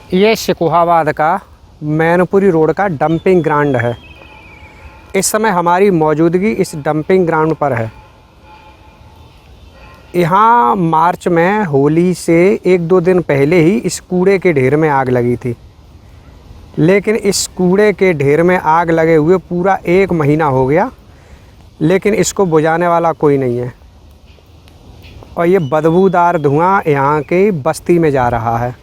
ये शिकोहाबाद का मैनपुरी रोड का डंपिंग ग्राउंड है। इस समय हमारी मौजूदगी इस डंपिंग ग्राउंड पर है। यहाँ मार्च में होली से 1-2 दिन पहले ही इस कूड़े के ढेर में आग लगी थी, लेकिन इस कूड़े के ढेर में आग लगे हुए पूरा 1 महीना हो गया, लेकिन इसको बुझाने वाला कोई नहीं है। और ये बदबूदार धुआं यहाँ के बस्ती में जा रहा है।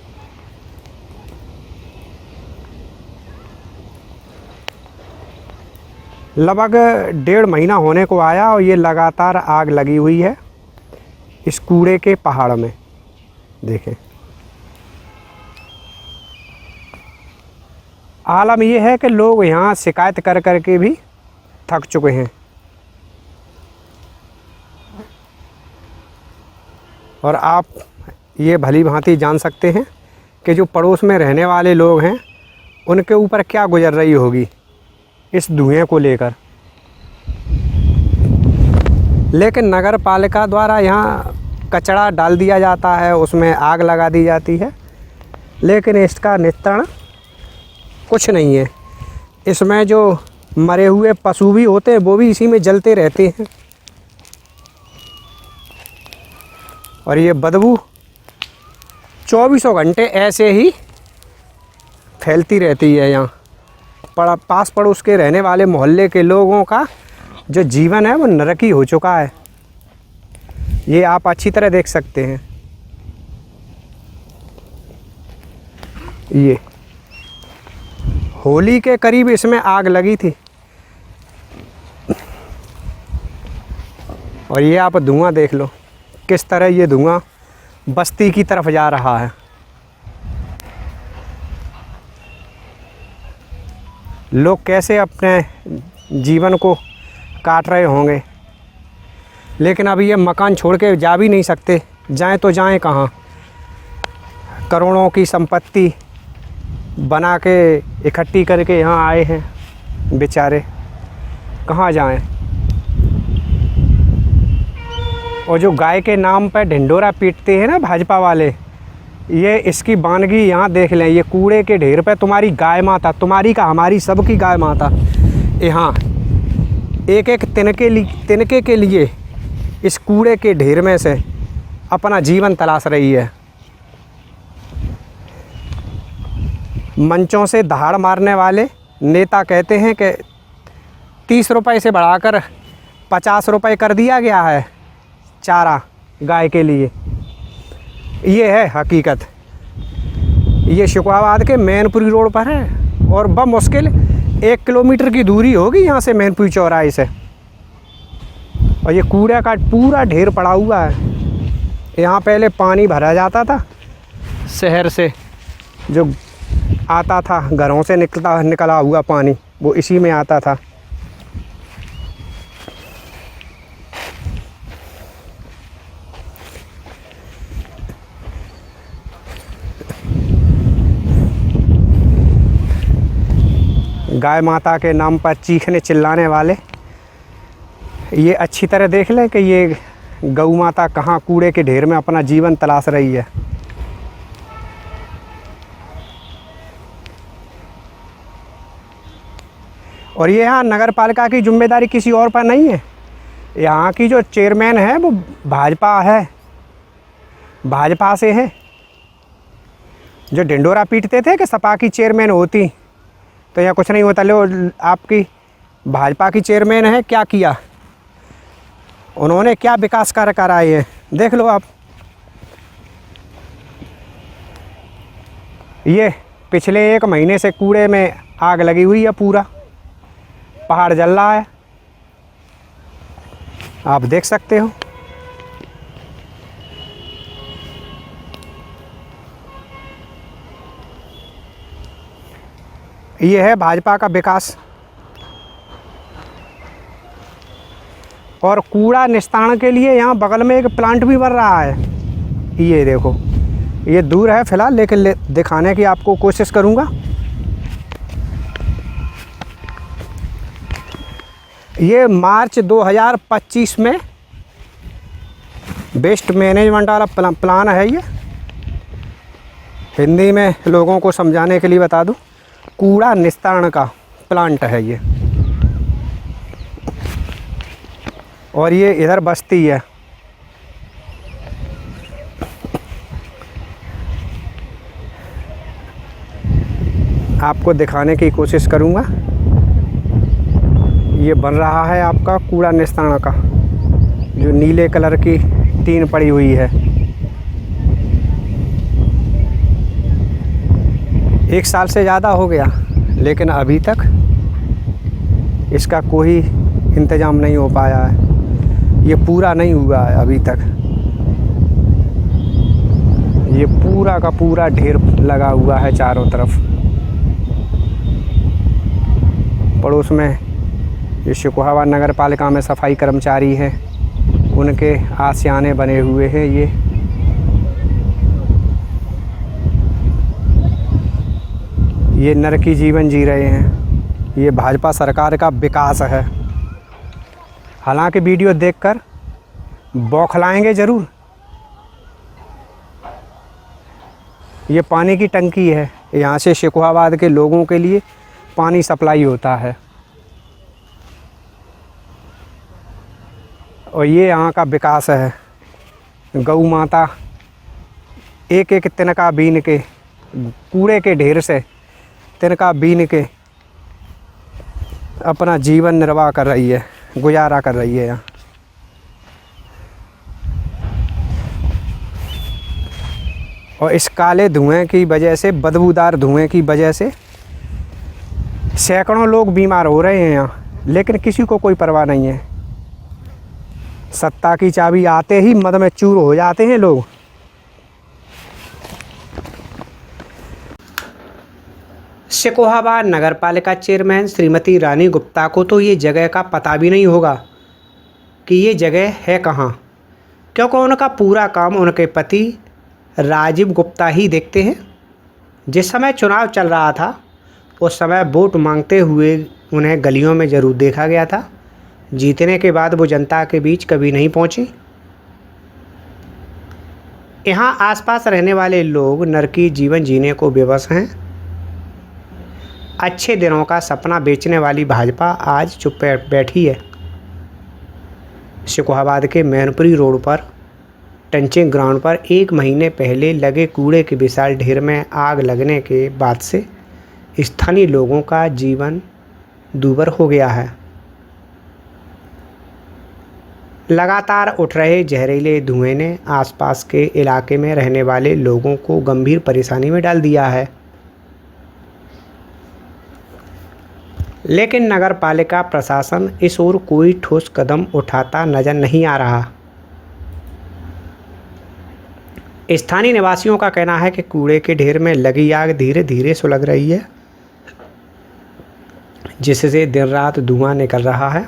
लगभग 1.5 महीना होने को आया और ये लगातार आग लगी हुई है इस कूड़े के पहाड़ में। देखें, आलम ये है कि लोग यहाँ शिकायत कर कर के भी थक चुके हैं। और आप ये भली भांति जान सकते हैं कि जो पड़ोस में रहने वाले लोग हैं उनके ऊपर क्या गुजर रही होगी इस धुएं को लेकर। लेकिन नगर पालिका द्वारा यहाँ कचरा डाल दिया जाता है, उसमें आग लगा दी जाती है, लेकिन इसका निस्तारण कुछ नहीं है। इसमें जो मरे हुए पशु भी होते हैं वो भी इसी में जलते रहते हैं। और ये बदबू 24 घंटे ऐसे ही फैलती रहती है। यहाँ पास पड़ोस के रहने वाले मोहल्ले के लोगों का जो जीवन है वो नरकी हो चुका है। ये आप अच्छी तरह देख सकते हैं। ये होली के करीब इसमें आग लगी थी। और ये आप धुआं देख लो किस तरह ये धुआं बस्ती की तरफ जा रहा है। लोग कैसे अपने जीवन को काट रहे होंगे, लेकिन अभी ये मकान छोड़ के जा भी नहीं सकते। जाएं तो जाएं कहाँ? करोड़ों की संपत्ति बना के इकट्ठी करके यहाँ आए हैं बेचारे, कहाँ जाएं? और जो गाय के नाम पर ढिंढोरा पीटते हैं ना भाजपा वाले, ये इसकी वानगी यहाँ देख लें। ये कूड़े के ढेर पे तुम्हारी गाय माता, तुम्हारी का हमारी सबकी गाय माता यहाँ एक एक तिनके के लिए इस कूड़े के ढेर में से अपना जीवन तलाश रही है। मंचों से दहाड़ मारने वाले नेता कहते हैं कि 30 रुपये से बढ़ाकर 50 रुपये कर दिया गया है चारा गाय के लिए। ये है हकीकत। ये शिकोहाबाद के मैनपुरी रोड पर है और बमुश्किल 1 किलोमीटर की दूरी होगी यहाँ से मैनपुरी चौराहे से। और ये कूड़ा का पूरा ढेर पड़ा हुआ है। यहाँ पहले पानी भरा जाता था, शहर से जो आता था, घरों से निकला हुआ पानी वो इसी में आता था। गाय माता के नाम पर चीखने चिल्लाने वाले ये अच्छी तरह देख लें कि ये गौ माता कहाँ कूड़े के ढेर में अपना जीवन तलाश रही है। और ये यहाँ नगर पालिका की जिम्मेदारी किसी और पर नहीं है। यहाँ की जो चेयरमैन है वो भाजपा है, भाजपा से है। जो ढिंढोरा पीटते थे कि सपा की चेयरमैन होती तो यहाँ कुछ नहीं होता। लो, आपकी भाजपा की चेयरमैन है, क्या किया उन्होंने, क्या विकास कार्य कराए हैं देख लो आप। ये पिछले 1 महीने से कूड़े में आग लगी हुई है, पूरा पहाड़ जल रहा है, आप देख सकते हो। ये है भाजपा का विकास। और कूड़ा निस्तारण के लिए यहाँ बगल में एक प्लांट भी बन रहा है। ये देखो, ये दूर है फ़िलहाल, लेकिन दिखाने की आपको कोशिश करूँगा। ये मार्च 2025 में वेस्ट मैनेजमेंट वाला प्लान है ये। हिंदी में लोगों को समझाने के लिए बता दूं, कूड़ा निस्तारण का प्लांट है ये, और ये इधर बस्ती है। आपको दिखाने की कोशिश करूँगा। ये बन रहा है आपका कूड़ा निस्तारण का, जो नीले कलर की टीन पड़ी हुई है। 1 साल से ज़्यादा हो गया, लेकिन अभी तक इसका कोई इंतज़ाम नहीं हो पाया है। ये पूरा नहीं हुआ है अभी तक। ये पूरा का पूरा ढेर लगा हुआ है चारों तरफ। पड़ोस में ये शिकोहाबाद नगर पालिका में सफाई कर्मचारी हैं, उनके आशियाने बने हुए हैं। ये नरकी जीवन जी रहे हैं। ये भाजपा सरकार का विकास है। हालांकि वीडियो देखकर बौखलाएंगे ज़रूर। ये पानी की टंकी है, यहाँ से शिकोहाबाद के लोगों के लिए पानी सप्लाई होता है, और ये यहाँ का विकास है। गऊ माता एक एक तिनका बीन के, कूड़े के ढेर से तिनका बीन के अपना जीवन निर्वाह कर रही है, गुजारा कर रही है यहाँ। और इस काले धुएं की वजह से, बदबूदार धुएं की वजह से सैकड़ों लोग बीमार हो रहे हैं यहाँ, लेकिन किसी को कोई परवाह नहीं है। सत्ता की चाबी आते ही मद में चूर हो जाते हैं लोग। शिकोहाबाद नगर पालिका चेयरमैन श्रीमती रानी गुप्ता को तो ये जगह का पता भी नहीं होगा कि ये जगह है कहाँ, क्योंकि उनका पूरा काम उनके पति राजीव गुप्ता ही देखते हैं। जिस समय चुनाव चल रहा था, उस समय वोट मांगते हुए उन्हें गलियों में ज़रूर देखा गया था। जीतने के बाद वो जनता के बीच कभी नहीं पहुंची। यहाँ आसपास रहने वाले लोग नरकी जीवन जीने को विवश हैं। अच्छे दिनों का सपना बेचने वाली भाजपा आज चुप बैठी है। शिकोहाबाद के मैनपुरी रोड पर टंचिंग ग्राउंड पर 1 महीने पहले लगे कूड़े के विशाल ढेर में आग लगने के बाद से स्थानीय लोगों का जीवन दूभर हो गया है। लगातार उठ रहे जहरीले धुएं ने आसपास के इलाके में रहने वाले लोगों को गंभीर परेशानी में डाल दिया है, लेकिन नगर पालिका प्रशासन इस ओर कोई ठोस कदम उठाता नजर नहीं आ रहा। स्थानीय निवासियों का कहना है कि कूड़े के ढेर में लगी आग धीरे धीरे सुलग रही है, जिससे दिन रात धुआं निकल रहा है।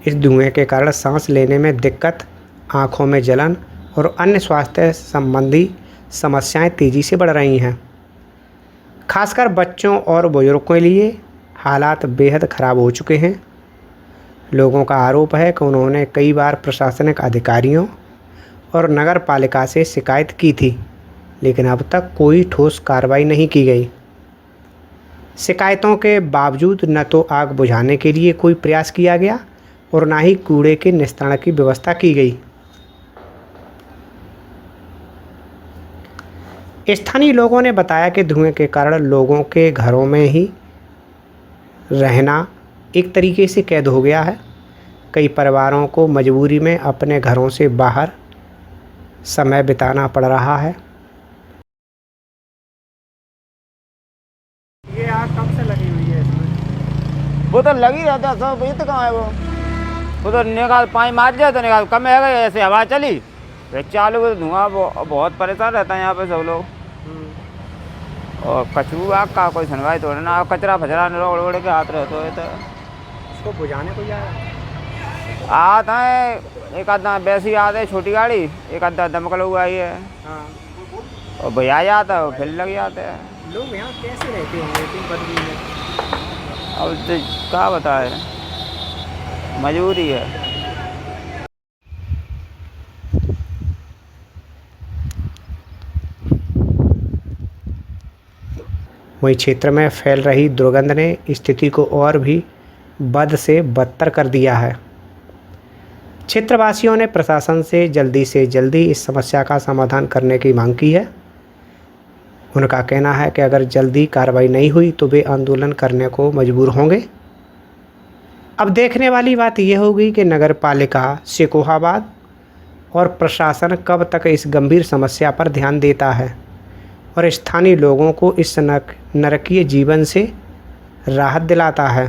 इस धुएं के कारण सांस लेने में दिक्कत, आँखों में जलन और अन्य स्वास्थ्य संबंधी समस्याएं तेज़ी से बढ़ रही हैं। खासकर बच्चों और बुजुर्गों के लिए हालात बेहद ख़राब हो चुके हैं। लोगों का आरोप है कि उन्होंने कई बार प्रशासनिक अधिकारियों और नगर पालिका से शिकायत की थी, लेकिन अब तक कोई ठोस कार्रवाई नहीं की गई। शिकायतों के बावजूद न तो आग बुझाने के लिए कोई प्रयास किया गया और न ही कूड़े के निस्तारण की व्यवस्था की गई। स्थानीय लोगों ने बताया कि धुएं के कारण लोगों के घरों में ही रहना एक तरीके से कैद हो गया है। कई परिवारों को मजबूरी में अपने घरों से बाहर समय बिताना पड़ रहा है। ये आग कब से लगी हुई है इसमें? वो तो लगी रहता है सब, ये तो कहाँ है वो तो निकाल पानी मार जाए तो निकाल कम है, ऐसे हवा चली फिर चालू तो धुआं बहुत परेशान रहता है यहाँ पे सब लोग। और कचरू आग का कोई सुनवाई थोड़ा ना, कचरा फचरा उड़ उड़ के हाथ रहते हो तो इसको बुझाने को जाए आता है। एक आधा वैसी आते है छोटी गाड़ी, एक आधा दमकल हुआ ही है। हाँ। और भैया जाता है फिर लग जाते हैं। लोग यहाँ कैसे रहते होंगे इतनी बदबू में? अब तो क्या बताए, मजबूरी है। वहीं क्षेत्र में फैल रही दुर्गंध ने स्थिति को और भी बद से बदतर कर दिया है। क्षेत्रवासियों ने प्रशासन से जल्दी इस समस्या का समाधान करने की मांग की है। उनका कहना है कि अगर जल्दी कार्रवाई नहीं हुई तो वे आंदोलन करने को मजबूर होंगे। अब देखने वाली बात यह होगी कि नगर पालिका शेखोहाबाद और प्रशासन कब तक इस गंभीर समस्या पर ध्यान देता है और स्थानीय लोगों को इस नरकीय जीवन से राहत दिलाता है।